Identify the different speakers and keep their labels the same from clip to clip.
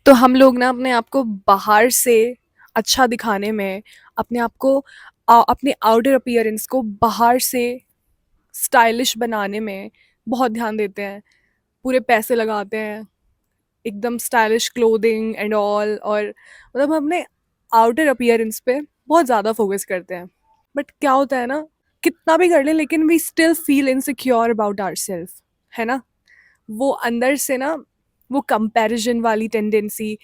Speaker 1: तो हम लोग ना अपने आप को बाहर से अच्छा दिखाने में, अपने आप को अपने आउटर अपीयरेंस को बाहर से स्टाइलिश बनाने में बहुत ध्यान देते हैं। पूरे पैसे लगाते हैं, एकदम स्टाइलिश क्लोथिंग एंड ऑल, और मतलब हम अपने आउटर अपीयरेंस पे बहुत ज़्यादा फोकस करते हैं। बट क्या होता है ना, कितना भी कर लें लेकिन we still feel insecure about our self, है ना? वो अंदर से ना, वो कंपैरिजन वाली टेंडेंसी,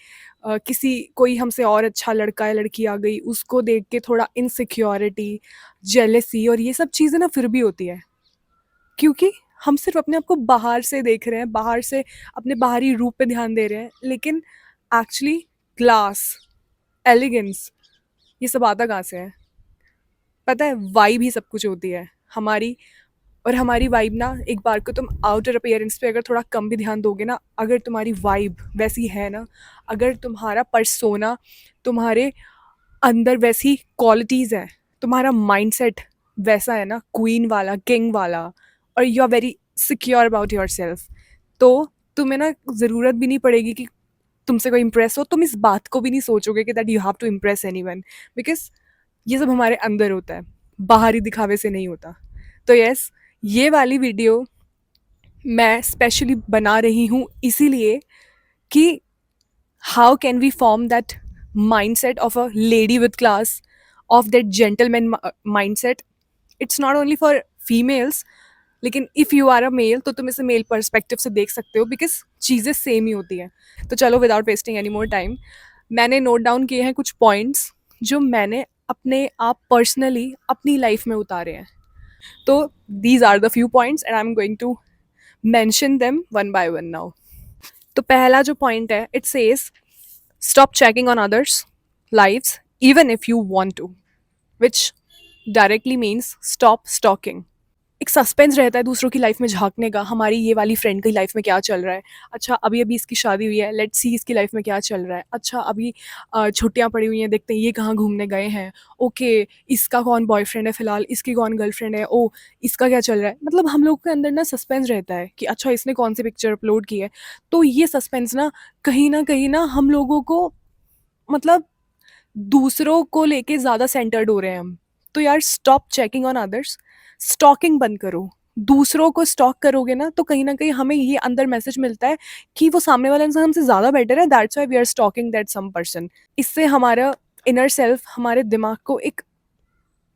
Speaker 1: किसी कोई हमसे और अच्छा लड़का या लड़की आ गई उसको देख के थोड़ा इनसिक्योरिटी, जेलेसी और ये सब चीज़ें ना फिर भी होती है, क्योंकि हम सिर्फ अपने आप को बाहर से देख रहे हैं, बाहर से अपने बाहरी रूप पे ध्यान दे रहे हैं, लेकिन एक्चुअली क्लास, एलिगेंस, ये सब आता कहाँ से है? पता है, वाइब ही सब कुछ होती है हमारी। और हमारी वाइब ना, एक बार को तुम आउटर अपीयरेंस पे अगर थोड़ा कम भी ध्यान दोगे ना, अगर तुम्हारी वाइब वैसी है ना, अगर तुम्हारा परसोना, तुम्हारे अंदर वैसी क्वालिटीज़ हैं, तुम्हारा माइंडसेट वैसा है ना, क्वीन वाला, किंग वाला, और you are very secure about yourself, तो तुम्हें ना ज़रूरत भी नहीं पड़ेगी कि तुमसे कोई इम्प्रेस हो। तुम इस बात को भी नहीं सोचोगे कि that you have to impress anyone, because ये सब हमारे अंदर होता है, बाहरी दिखावे से नहीं होता। तो यस, ये वाली वीडियो मैं स्पेशली बना रही हूँ इसीलिए कि how can we form that mindset of a lady with class, of that gentleman mindset. It's not only for females, लेकिन if you are a male तो तुम इसे मेल पर्सपेक्टिव से देख सकते हो, बिकॉज चीज़ें सेम ही होती हैं। तो चलो, without wasting any more time, मैंने नोट डाउन किए हैं कुछ पॉइंट्स जो मैंने अपने आप पर्सनली अपनी लाइफ में उतारे हैं। तो these are the few points and I am going to mention them one by one now. तो पहला जो पॉइंट है, it says stop checking on others' lives even if you want to, which directly means stop stalking. एक suspense रहता है दूसरों की लाइफ में झांकने का, हमारी ये वाली फ्रेंड की लाइफ में क्या चल रहा है, अच्छा अभी अभी इसकी शादी हुई है, लेट्स सी इसकी लाइफ में क्या चल रहा है, अच्छा अभी छुट्टियां पड़ी हुई हैं, देखते हैं ये कहाँ घूमने गए हैं, ओके इसका कौन बॉयफ्रेंड है फिलहाल, इसकी कौन गर्लफ्रेंड है, ओ इसका क्या चल रहा है। मतलब हम लोग के अंदर ना सस्पेंस रहता है कि अच्छा इसने कौन सी पिक्चर अपलोड की है। तो ये सस्पेंस ना कहीं ना हम लोगों को, मतलब दूसरों को लेके ज़्यादा सेंटर्ड हो रहे हैं हम। तो यार, stop checking on others, stalking बंद करो। दूसरों को स्टॉक करोगे ना तो कहीं न कहीं हमें ये अंदर मैसेज मिलता है कि वो सामने वाला इंसान हमसे ज़्यादा बेटर है, that's why we are stalking that some person. इससे हमारा इनर सेल्फ, हमारे दिमाग को एक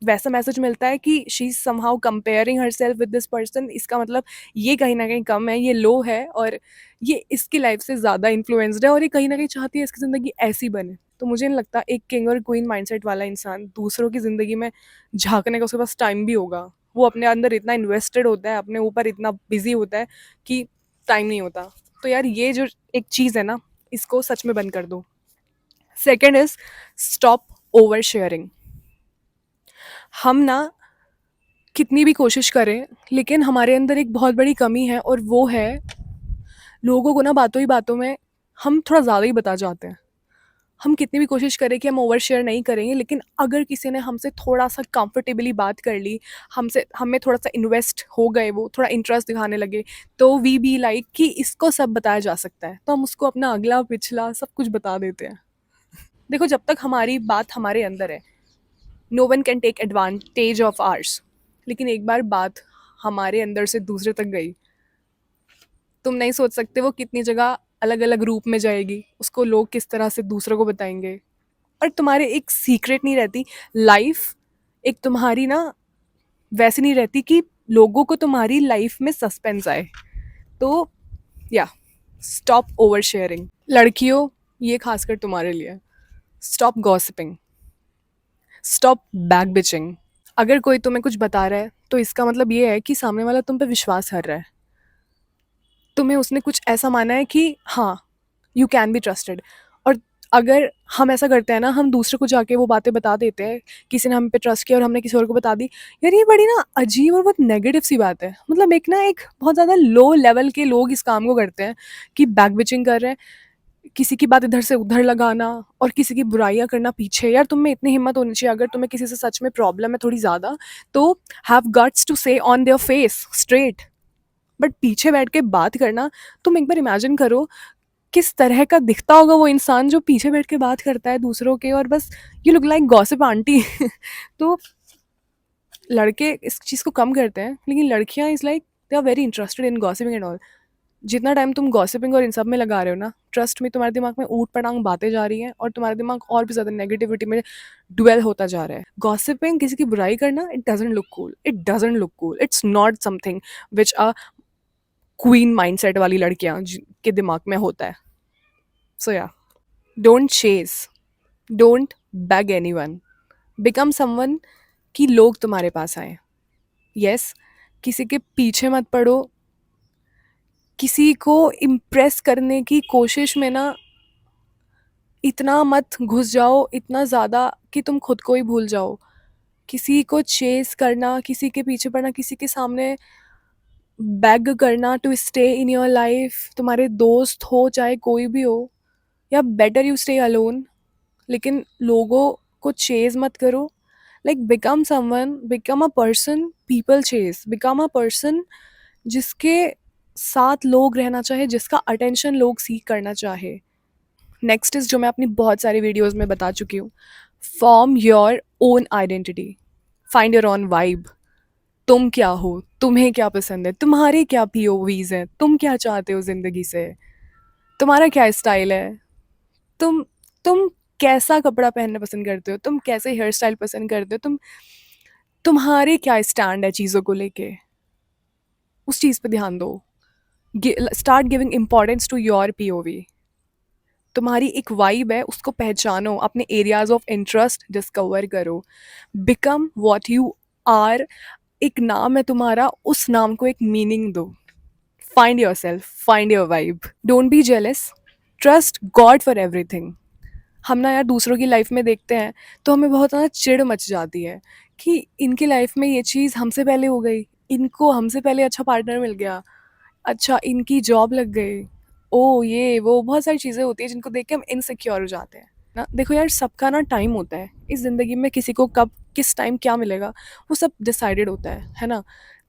Speaker 1: वैसा मैसेज मिलता है कि she is somehow comparing herself with this person. इसका मतलब ये कहीं न कहीं कम है, ये लो है, और ये इसकी लाइफ से ज़्यादा इन्फ्लुएंस्ड है, और ये कहीं न कहीं चाहती है इसकी ज़िंदगी ऐसी बने। तो मुझे नहीं लगता एक किंग और क्वीन माइंडसेट वाला इंसान दूसरों की ज़िंदगी में झाँकने का उसके पास टाइम भी होगा। वो अपने अंदर इतना इन्वेस्टेड होता है, अपने ऊपर इतना बिज़ी होता है कि टाइम नहीं होता। तो यार, ये जो एक चीज़ है ना, इसको सच में बंद कर दो। Second is stop over sharing. हम ना कितनी भी कोशिश करें, लेकिन हमारे अंदर एक बहुत बड़ी कमी है, और वो है लोगों को ना बातों ही बातों में हम थोड़ा ज़्यादा ही बता जाते हैं। हम कितनी भी कोशिश करें कि हम ओवर शेयर नहीं करेंगे, लेकिन अगर किसी ने हमसे थोड़ा-सा कंफर्टेबली बात कर ली, हमसे हमें थोड़ा-सा इन्वेस्ट हो गए, वो थोड़ा इंटरेस्ट दिखाने लगे, तो वी बी लाइक कि इसको सब बताया जा सकता है। तो हम उसको अपना अगला, पिछला सब कुछ बता देते हैं। देखो, जब तक हमारी बात हमारे अंदर है, no one can take advantage of ours. लेकिन एक बार बात हमारे अंदर से दूसरे तक गई, तुम नहीं सोच सकते वो कितनी जगह अलग अलग रूप में जाएगी, उसको लोग किस तरह से दूसरों को बताएंगे, और तुम्हारे एक सीक्रेट नहीं रहती लाइफ। एक तुम्हारी ना वैसे नहीं रहती कि लोगों को तुम्हारी लाइफ में सस्पेंस आए। तो या, स्टॉप ओवर शेयरिंग। लड़कियों, ये खासकर तुम्हारे लिए, stop gossiping, stop back bitching. अगर कोई तुम्हें कुछ बता रहा है तो इसका मतलब ये है कि सामने वाला तुम पे विश्वास कर रहा है, तुम्हें उसने कुछ ऐसा माना है कि हाँ, यू कैन बी ट्रस्टेड। और अगर हम ऐसा करते हैं ना, हम दूसरे को जाके वो बातें बता देते हैं, किसी ने हम पे ट्रस्ट किया और हमने किसी और को बता दी, यार ये बड़ी ना अजीब और बहुत नेगेटिव सी बात है। मतलब एक बहुत ज़्यादा लो लेवल के लोग इस काम को करते हैं कि बैक बिचिंग कर रहे हैं, किसी की बात इधर से उधर लगाना और किसी की बुराइयाँ करना पीछे। यार, तुम में इतनी हिम्मत होनी चाहिए, अगर तुम्हें किसी से सच में प्रॉब्लम है थोड़ी ज़्यादा, तो हैव गट्स टू से on their face straight. But पीछे बैठ के बात करना, तुम एक बार इमेजिन करो, किस तरह का दिखता होगा वो इंसान जो पीछे बैठ के बात करता है दूसरों के, और बस you look like gossip aunty. तो लड़के इस चीज़ को कम करते हैं, लेकिन लड़कियां is like they are very interested in gossiping and all. जितना टाइम तुम गॉसिपिंग और इन सब में लगा रहे हो ना, ट्रस्ट में तुम्हारे दिमाग में ऊट पटांग बातें जा रही हैं, और तुम्हारा दिमाग और भी ज़्यादा नेगेटिविटी में ड्वेल होता जा रहा है। गॉसिपिंग, किसी की बुराई करना, it doesn't look cool, it doesn't look cool, it's not something which a queen mindset वाली लड़कियां के दिमाग में होता है। So ya, don't chase, don't beg anyone, become someone कि लोग तुम्हारे पास आए। यस, किसी के पीछे मत पड़ो, किसी को इम्प्रेस करने की कोशिश में ना इतना मत घुस जाओ, इतना ज़्यादा कि तुम खुद को ही भूल जाओ। किसी को चेस करना, किसी के पीछे पड़ना, किसी के सामने बैग करना to stay in your life, तुम्हारे दोस्त हो चाहे कोई भी हो, या बेटर यू स्टे अलोन। लेकिन लोगों को चेज मत करो। Like become someone, become a person people chase, become a person जिसके साथ लोग रहना चाहे, जिसका अटेंशन लोग सीख करना चाहे। नेक्स्ट इज, जो मैं अपनी बहुत सारी वीडियोस में बता चुकी हूँ, form your own identity, find your own vibe. तुम क्या हो, तुम्हें क्या पसंद है, तुम्हारे क्या पीओवीज हैं, तुम क्या चाहते हो जिंदगी से, तुम्हारा क्या स्टाइल है, तुम तुम कैसा कपड़ा पहनना पसंद करते हो, तुम कैसे हेयर स्टाइल पसंद करते हो, तुम्हारे क्या स्टैंड है चीज़ों को लेके, उस चीज़ पे ध्यान दो। Start giving importance to your POV. तुम्हारी एक वाइब है, उसको पहचानो, अपने एरियाज ऑफ इंटरेस्ट डिस्कवर करो, बिकम वॉट यू आर। एक नाम है तुम्हारा, उस नाम को एक मीनिंग दो। Find your self, find your vibe, don't be jealous, trust God for everything. हम ना यार दूसरों की लाइफ में देखते हैं तो हमें बहुत ज़्यादा चिढ़ मच जाती है कि इनकी लाइफ में ये चीज़ हमसे पहले हो गई, इनको हमसे पहले अच्छा पार्टनर मिल गया, अच्छा इनकी जॉब लग गई, ओ ये वो बहुत सारी चीज़ें होती हैं जिनको देख के हम इनसिक्योर हो जाते हैं ना। देखो यार, सबका ना टाइम होता है इस ज़िंदगी में, किसी को कब किस टाइम क्या मिलेगा वो सब डिसाइडेड होता है ना।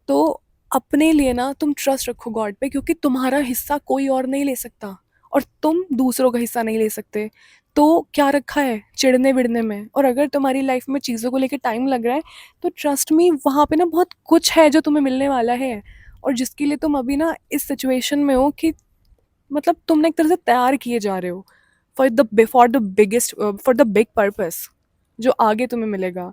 Speaker 1: तो अपने लिए ना तुम ट्रस्ट रखो गॉड पे, क्योंकि तुम्हारा हिस्सा कोई और नहीं ले सकता, और तुम दूसरों का हिस्सा नहीं ले सकते। तो क्या रखा है चिढ़ने विढ़ने में? और अगर तुम्हारी लाइफ में चीज़ों को लेके टाइम लग रहा है, तो ट्रस्ट मी, वहाँ पे ना बहुत कुछ है जो तुम्हें मिलने वाला है, और जिसके लिए तुम अभी ना इस सिचुएशन में हो कि मतलब तुमने एक तरह से तैयार किए जा रहे हो फॉर द बिग पर्पस जो आगे तुम्हें मिलेगा।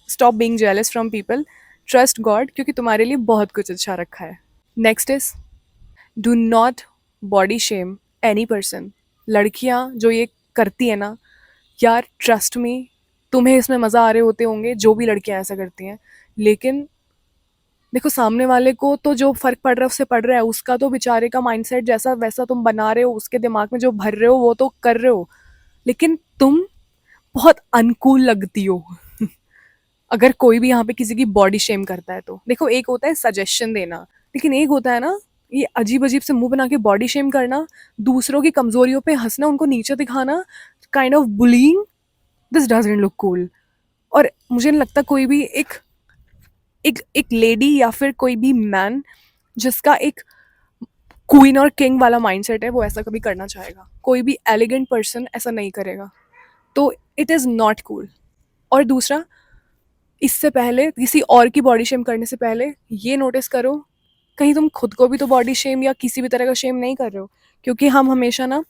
Speaker 1: Stop being jealous from people, trust God, क्योंकि तुम्हारे लिए बहुत कुछ अच्छा रखा है। Next is, do not body shame any person. लड़कियां जो ये करती है ना, यार ट्रस्ट मी, तुम्हें इसमें मज़ा आ रहे होते होंगे, जो भी लड़कियां ऐसा करती हैं, लेकिन देखो सामने वाले को तो जो फ़र्क पड़ रहा है उससे पड़ रहा है, उसका तो बेचारे का माइंडसेट जैसा वैसा तुम बना रहे हो, उसके दिमाग में जो भर रहे हो वो तो कर रहे हो, लेकिन तुम बहुत अनकूल लगती हो। अगर कोई भी यहाँ पे किसी की बॉडी शेम करता है तो देखो, एक होता है सजेशन देना, लेकिन एक होता है ना ये अजीब अजीब से मुंह बना के बॉडी शेम करना, दूसरों की कमजोरियों पे हंसना, उनको नीचे दिखाना, kind of bullying. This doesn't look cool. और मुझे नहीं लगता कोई भी एक एक एक लेडी या फिर कोई भी मैन जिसका एक क्वीन और किंग वाला माइंडसेट है वो ऐसा कभी करना चाहेगा। कोई भी एलिगेंट पर्सन ऐसा नहीं करेगा। तो इट इज़ नॉट कूल। और दूसरा, इससे पहले किसी और की बॉडी शेम करने से पहले ये नोटिस करो कहीं तुम खुद को भी तो बॉडी शेम या किसी भी तरह का शेम नहीं कर रहे हो, क्योंकि हम हमेशा ना,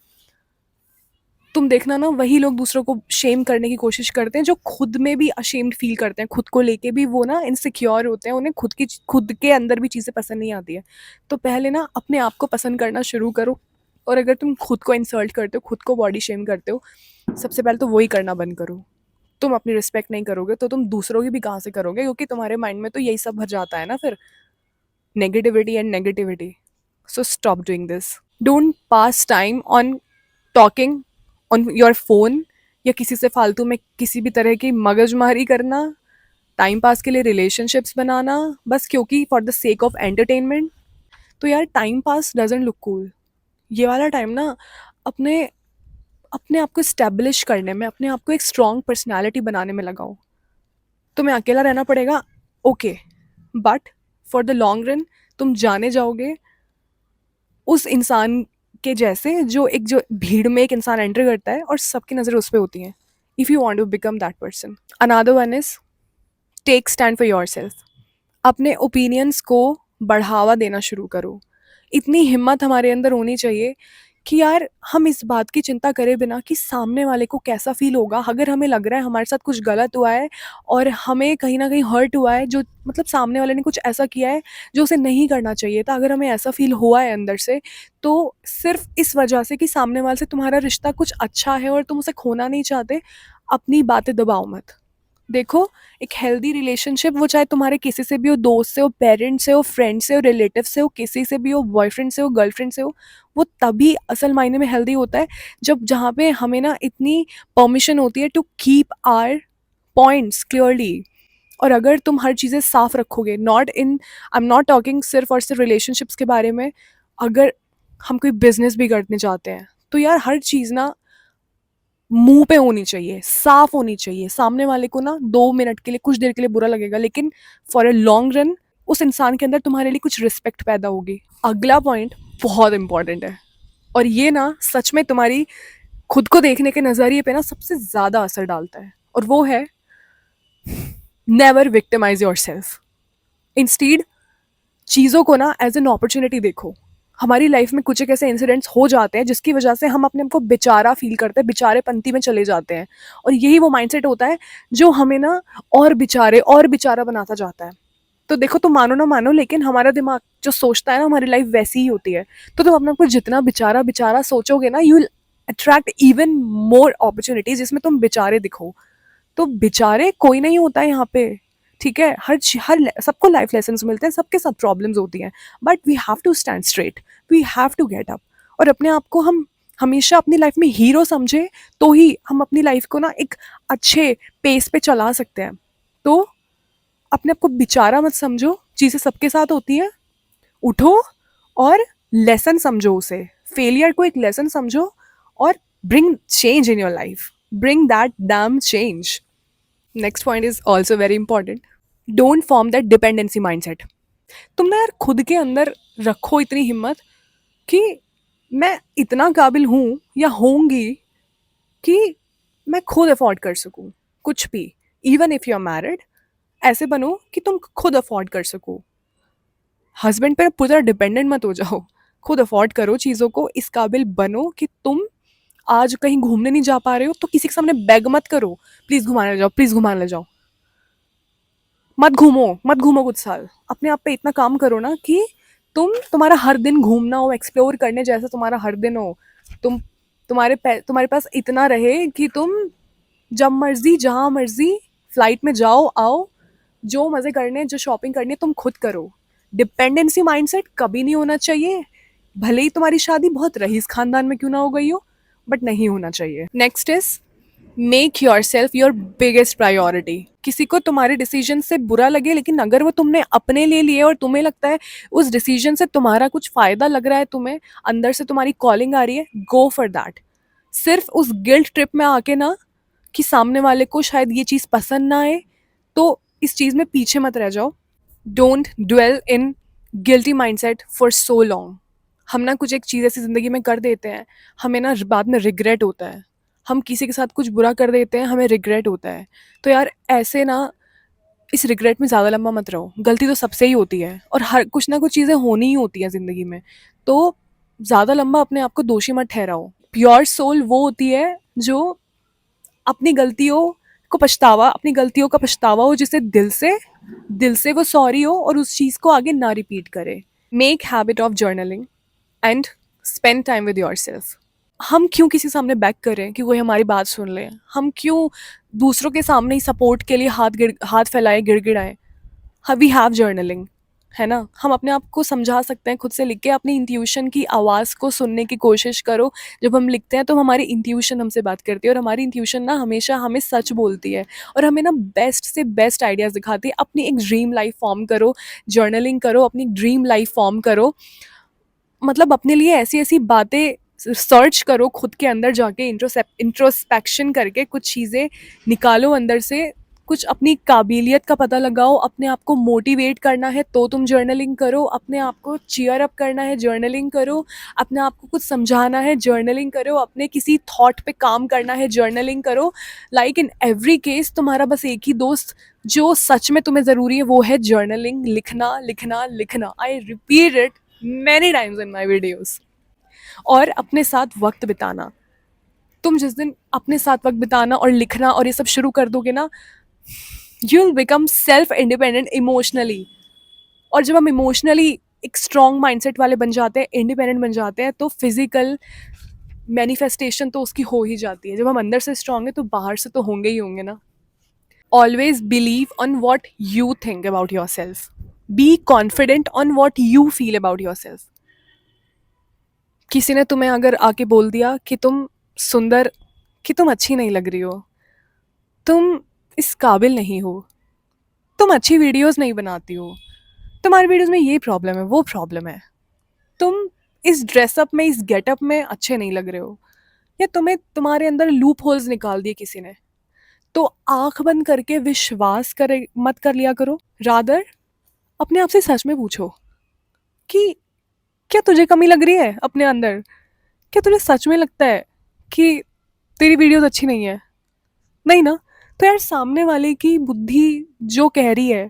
Speaker 1: तुम देखना ना, वही लोग दूसरों को शेम करने की कोशिश करते हैं जो खुद में भी अशेम्ड फील करते हैं, खुद को लेके भी वो ना इनसिक्योर होते हैं, उन्हें खुद के अंदर भी चीज़ें पसंद नहीं आती है। तो पहले ना अपने आप को पसंद करना शुरू करो। और अगर तुम खुद को इंसल्ट करते हो, खुद को बॉडी शेम करते हो, सबसे पहले तो वही करना बंद करो। तुम अपनी रिस्पेक्ट नहीं करोगे तो तुम दूसरों की भी कहाँ से करोगे, क्योंकि तुम्हारे माइंड में तो यही सब भर जाता है ना फिर, negativity and negativity. So stop doing this. Don't pass time on talking on your phone, या किसी से फालतू में किसी भी तरह की मगजमारी करना, टाइम पास के लिए रिलेशनशिप्स बनाना, बस क्योंकि for the sake of entertainment. तो यार time pass doesn't look cool. ये वाला टाइम ना अपने अपने आप को स्टैब्लिश करने में, अपने आप को एक स्ट्रॉन्ग पर्सनैलिटी बनाने में लगाओ। तुम्हें अकेला रहना पड़ेगा, okay, but for the long run तुम जाने जाओगे उस इंसान के जैसे, जो भीड़ में एक इंसान एंटर करता है और सबकी नज़र उस पे होती है। If you want to become that person. Another one is take stand for yourself. अपने ओपिनियंस को बढ़ावा देना शुरू करो। इतनी हिम्मत हमारे अंदर होनी चाहिए कि यार हम इस बात की चिंता करे बिना कि सामने वाले को कैसा फ़ील होगा, अगर हमें लग रहा है हमारे साथ कुछ गलत हुआ है और हमें कहीं न कहीं हर्ट हुआ है, जो मतलब सामने वाले ने कुछ ऐसा किया है जो उसे नहीं करना चाहिए था, अगर हमें ऐसा फ़ील हुआ है अंदर से, तो सिर्फ़ इस वजह से कि सामने वाले से तुम्हारा रिश्ता कुछ अच्छा है और तुम उसे खोना नहीं चाहते, अपनी बातें दबाओ मत। देखो, एक हेल्दी रिलेशनशिप वो चाहे तुम्हारे किसी से भी हो, दोस्त से हो, पेरेंट्स से हो, फ्रेंड से हो, रिलेटिव से हो, किसी से भी हो, बॉयफ्रेंड से हो, गर्लफ्रेंड से हो, वो तभी असल मायने में हेल्दी होता है जब जहाँ पे हमें ना इतनी परमिशन होती है to keep our points clearly. और अगर तुम हर चीज़ें साफ रखोगे, not in I am not talking सिर्फ और सिर्फ रिलेशनशिप्स के बारे में, अगर हम कोई बिजनेस भी करने चाहते हैं तो यार हर चीज़ ना मुंह पे होनी चाहिए, साफ होनी चाहिए। सामने वाले को ना 2 मिनट के लिए, कुछ देर के लिए बुरा लगेगा, लेकिन फॉर अ लॉन्ग रन उस इंसान के अंदर तुम्हारे लिए कुछ रिस्पेक्ट पैदा होगी। अगला पॉइंट बहुत इंपॉर्टेंट है, और ये ना सच में तुम्हारी खुद को देखने के नज़रिए पे ना सबसे ज़्यादा असर डालता है, और वो है never victimise your self. Instead चीज़ों को ना एज एन अपॉर्चुनिटी देखो। हमारी लाइफ में कुछ एक ऐसे इंसिडेंट्स हो जाते हैं जिसकी वजह से हम अपने आप को बेचारा फील करते हैं, बेचारेपंती में चले जाते हैं, और यही वो माइंडसेट होता है जो हमें ना और बेचारा बनाता जाता है। तो देखो, तुम मानो ना मानो, लेकिन हमारा दिमाग जो सोचता है ना, हमारी लाइफ वैसी ही होती है। तो तुम अपने आप को जितना बेचारा बेचारा सोचोगे ना, you will attract even more opportunities जिसमें तुम बेचारे दिखो। तो बेचारे कोई नहीं होता है यहाँ पे, ठीक है? हर सबको लाइफ लेसन्स मिलते हैं, सबके साथ प्रॉब्लम्स होती हैं, but we have to stand straight, we have to get up. और अपने आप को हम हमेशा अपनी लाइफ में हीरो समझे तो ही हम अपनी लाइफ को ना एक अच्छे पेस पे चला सकते हैं। तो अपने आप को बेचारा मत समझो, चीज़ें सबके साथ होती हैं। उठो और लेसन समझो उसे, फेलियर को एक लेसन समझो, और bring change in your life, bring that dam change. Next point is also very important. Don't form that dependency mindset. तुम ना यार खुद के अंदर रखो इतनी हिम्मत कि मैं इतना काबिल हूँ या होंगी कि मैं खुद अफोर्ड कर सकूँ कुछ भी। Even if you are married, ऐसे बनो कि तुम खुद अफोर्ड कर सको। हस्बैंड पर पूरी तरह डिपेंडेंट मत हो जाओ, खुद अफोर्ड करो चीज़ों को, इस काबिल बनो कि तुम आज कहीं घूमने नहीं जा पा रहे हो तो किसी के सामने बेग मत करो, प्लीज़ घुमाने ले जाओ, प्लीज़ घुमाने ले जाओ। मत घूमो कुछ साल, अपने आप पे इतना काम करो ना कि तुम्हारा हर दिन घूमना हो, एक्सप्लोर करने जैसा तुम्हारा हर दिन हो। तुम तुम्हारे पास इतना रहे कि तुम जब मर्जी जहाँ मर्जी फ्लाइट में जाओ आओ, जो मज़े करने, जो शॉपिंग करनी है तुम खुद करो। डिपेंडेंसी माइंडसेट कभी नहीं होना चाहिए, भले ही तुम्हारी शादी बहुत रईस खानदान में क्यों ना हो गई हो, बट नहीं होना चाहिए। Next is make your self your biggest priority. किसी को तुम्हारे डिसीजन से बुरा लगे, लेकिन अगर वो तुमने अपने लिए लिए और तुम्हें लगता है उस डिसीजन से तुम्हारा कुछ फ़ायदा लग रहा है, तुम्हें अंदर से तुम्हारी कॉलिंग आ रही है, गो फॉर दैट। सिर्फ उस गिल्ट ट्रिप में आके ना कि सामने वाले को शायद ये चीज़ पसंद ना आए, तो इस चीज़ में पीछे मत रह जाओ। Don't dwell in guilty mindset for so long. हम ना कुछ एक चीज़ ऐसी ज़िंदगी में कर देते हैं, हमें ना बाद में रिग्रेट होता है। हम किसी के साथ कुछ बुरा कर देते हैं, हमें रिग्रेट होता है। तो यार ऐसे ना इस रिग्रेट में ज़्यादा लंबा मत रहो। गलती तो सबसे ही होती है, और हर कुछ ना कुछ चीज़ें होनी ही होती हैं ज़िंदगी में। तो ज़्यादा लंबा अपने आप को दोषी मत ठहराओ। प्योर सोल वो होती है जो अपनी गलतियों अपनी गलतियों का पछतावा हो, जिसे दिल से वो सॉरी हो और उस चीज़ को आगे ना रिपीट करे। Make habit of journaling and spend time with your self. हम क्यों किसी सामने बैक करें कि कोई हमारी बात सुन ले? हम क्यों दूसरों के सामने ही सपोर्ट के लिए हाथ फैलाए गिड़गिड़ाएं? वी हैव जर्नलिंग, है ना? हम अपने आप को समझा सकते हैं खुद से लिख के। अपनी इंट्यूशन की आवाज़ को सुनने की कोशिश करो। जब हम लिखते हैं तो हमारी इंट्यूशन हमसे बात करती है, और हमारी इंट्यूशन ना हमेशा हमें सच बोलती है और हमें ना बेस्ट से बेस्ट आइडियाज़ दिखाती है। अपनी एक ड्रीम लाइफ फॉर्म करो, जर्नलिंग करो, अपनी ड्रीम लाइफ फॉर्म करो। मतलब अपने लिए ऐसी ऐसी बातें सर्च करो, खुद के अंदर जाके इंट्रोस्पेक्शन करके कुछ चीज़ें निकालो अंदर से, कुछ अपनी काबिलियत का पता लगाओ, अपने आप को मोटिवेट करना है तो तुम जर्नलिंग करो, अपने आप को चीयर अप करना है जर्नलिंग करो, अपने आप को कुछ समझाना है जर्नलिंग करो, अपने किसी थॉट पे काम करना है जर्नलिंग करो। लाइक इन एवरी केस तुम्हारा बस एक ही दोस्त जो सच में तुम्हें ज़रूरी है वो है जर्नलिंग, लिखना लिखना लिखना। I repeat it many times in my videos. और अपने साथ वक्त बिताना। तुम जिस दिन अपने साथ वक्त बिताना और लिखना और ये सब शुरू कर दोगे ना, you will become self independent emotionally. और जब हम इमोशनली एक स्ट्रॉन्ग माइंडसेट वाले बन जाते हैं, इंडिपेंडेंट बन जाते हैं, तो फिजिकल मैनिफेस्टेशन तो उसकी हो ही जाती है। जब हम अंदर से स्ट्रॉन्ग है तो बाहर से तो होंगे ही होंगे ना। Always believe on what you think about your self, be confident on what you feel about your self. किसी ने तुम्हें अगर आके बोल दिया कि तुम सुंदर, कि तुम अच्छी नहीं लग रही हो, तुम इस काबिल नहीं हो, तुम अच्छी वीडियोस नहीं बनाती हो, तुम्हारी वीडियोस में ये प्रॉब्लम है वो प्रॉब्लम है, तुम इस ड्रेसअप में इस गेटअप में अच्छे नहीं लग रहे हो, या तुम्हें तुम्हारे अंदर लूप होल्स निकाल दिए किसी ने, तो आंख बंद करके विश्वास करे मत कर लिया करो। रादर अपने आप से सच में पूछो कि क्या तुझे कमी लग रही है अपने अंदर, क्या तुझे सच में लगता है कि तेरी वीडियोस अच्छी नहीं है? नहीं ना? तो यार सामने वाले की बुद्धि जो कह रही है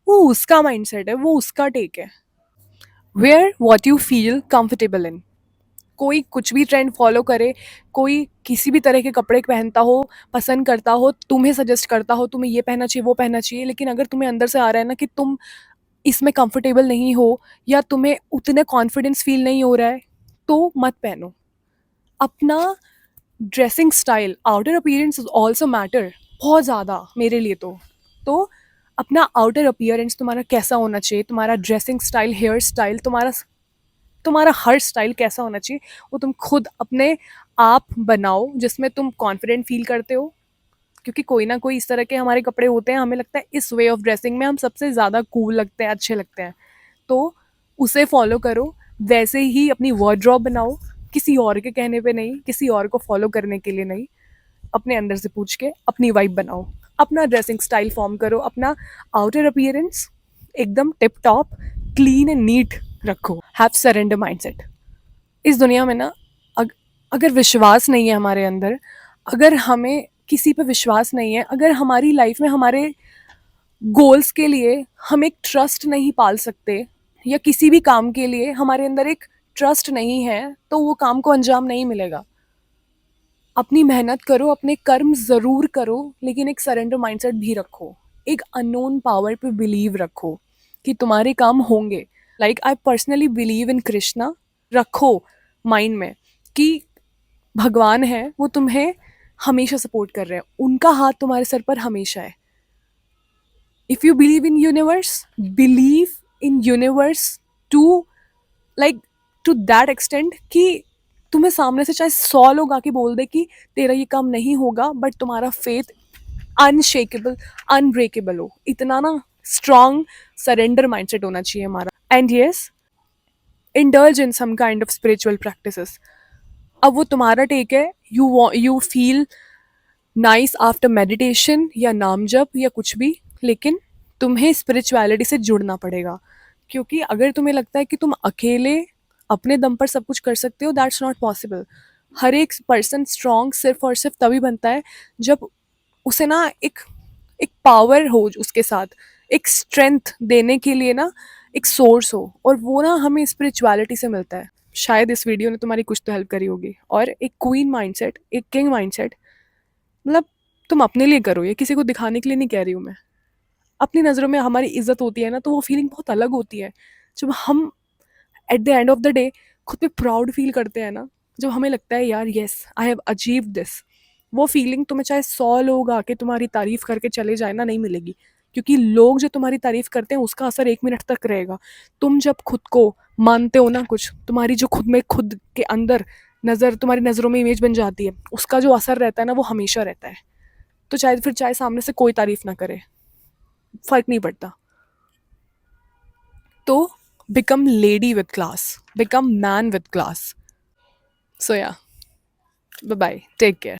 Speaker 1: वो उसका माइंडसेट है, वो उसका टेक है। Where what you feel comfortable in. कोई कुछ भी ट्रेंड फॉलो करे, कोई किसी भी तरह के कपड़े पहनता हो, पसंद करता हो, तुम्हें सजेस्ट करता हो तुम्हें ये पहनना चाहिए वो पहनना चाहिए, लेकिन अगर तुम्हें अंदर से आ रहा है ना कि तुम इसमें कंफर्टेबल नहीं हो या तुम्हें उतने कॉन्फिडेंस फील नहीं हो रहा है, तो मत पहनो। अपना dressing style, outer appearance also matter बहुत ज़्यादा मेरे लिए तो अपना आउटर अपीयरेंस तुम्हारा कैसा होना चाहिए, तुम्हारा ड्रेसिंग स्टाइल, हेयर स्टाइल, तुम्हारा तुम्हारा हर स्टाइल कैसा होना चाहिए, वो तुम खुद अपने आप बनाओ जिसमें तुम कॉन्फिडेंट फील करते हो। क्योंकि कोई ना कोई इस तरह के हमारे कपड़े होते हैं, हमें लगता है इस वे ऑफ ड्रेसिंग में हम सबसे ज़्यादा कूल लगते हैं, अच्छे लगते हैं, तो उसे फॉलो करो। वैसे ही अपनी वार्डरोब बनाओ, किसी और के कहने पे नहीं, किसी और को फॉलो करने के लिए नहीं, अपने अंदर से पूछ के अपनी वाइब बनाओ, अपना ड्रेसिंग स्टाइल फॉर्म करो, अपना आउटर अपीयरेंस एकदम tip top clean and neat रखो। Have surrender mindset. इस दुनिया में ना अगर विश्वास नहीं है हमारे अंदर, अगर हमें किसी पे विश्वास नहीं है, अगर हमारी लाइफ में हमारे गोल्स के लिए हम एक ट्रस्ट नहीं पाल सकते, या किसी भी काम के लिए हमारे अंदर एक ट्रस्ट नहीं है, तो वो काम को अंजाम नहीं मिलेगा। अपनी मेहनत करो, अपने कर्म ज़रूर करो, लेकिन एक सरेंडर माइंडसेट भी रखो, एक अननोन पावर पे बिलीव रखो कि तुम्हारे काम होंगे। Like I personally believe in Krishna. रखो माइंड में कि भगवान है, वो तुम्हें हमेशा सपोर्ट कर रहे हैं, उनका हाथ तुम्हारे सर पर हमेशा है। If you believe in universe, believe in universe to like to that extend कि तुम्हें सामने से चाहे 100 लोग आके बोल दे कि तेरा ये काम नहीं होगा, बट तुम्हारा फेथ अनशेकेबल अनब्रेकेबल हो। इतना ना स्ट्रॉन्ग सरेंडर माइंडसेट होना चाहिए हमारा। And yes, indulge in some kind of spiritual practices. अब वो तुम्हारा टेक है, you feel nice after meditation या नाम जप या कुछ भी, लेकिन तुम्हें स्पिरिचुअलिटी से जुड़ना पड़ेगा। क्योंकि अगर तुम्हें लगता है कि तुम अकेले अपने दम पर सब कुछ कर सकते हो, दैट्स नॉट पॉसिबल। हर एक पर्सन स्ट्रॉन्ग सिर्फ और सिर्फ तभी बनता है जब उसे ना एक एक पावर हो उसके साथ, एक स्ट्रेंथ देने के लिए ना एक सोर्स हो, और वो ना हमें स्पिरिचुअलिटी से मिलता है। शायद इस वीडियो ने तुम्हारी कुछ तो हेल्प करी होगी। और एक क्वीन माइंडसेट, एक किंग माइंडसेट, मतलब तुम अपने लिए करो, ये किसी को दिखाने के लिए नहीं कह रही हूँ मैं। अपनी नज़रों में हमारी इज्जत होती है ना, तो वो फीलिंग बहुत अलग होती है जब हम at the end of the day खुद पे प्राउड फील करते हैं ना, जब हमें लगता है यार yes I have achieve this. वो फीलिंग तुम्हें चाहे 100 लोग आके तुम्हारी तारीफ करके चले जाए ना, नहीं मिलेगी। क्योंकि लोग जो तुम्हारी तारीफ करते हैं उसका असर 1 मिनट तक रहेगा। तुम जब खुद को मानते हो ना कुछ, तुम्हारी जो खुद में खुद के अंदर नज़र, तुम्हारी नज़रों में इमेज बन जाती है, उसका जो असर रहता है ना वो हमेशा रहता है। तो चाहे फिर चाहे सामने से कोई तारीफ ना करे, फ़र्क नहीं पड़ता। तो become lady with class, become man with class. So yeah, bye bye, take care.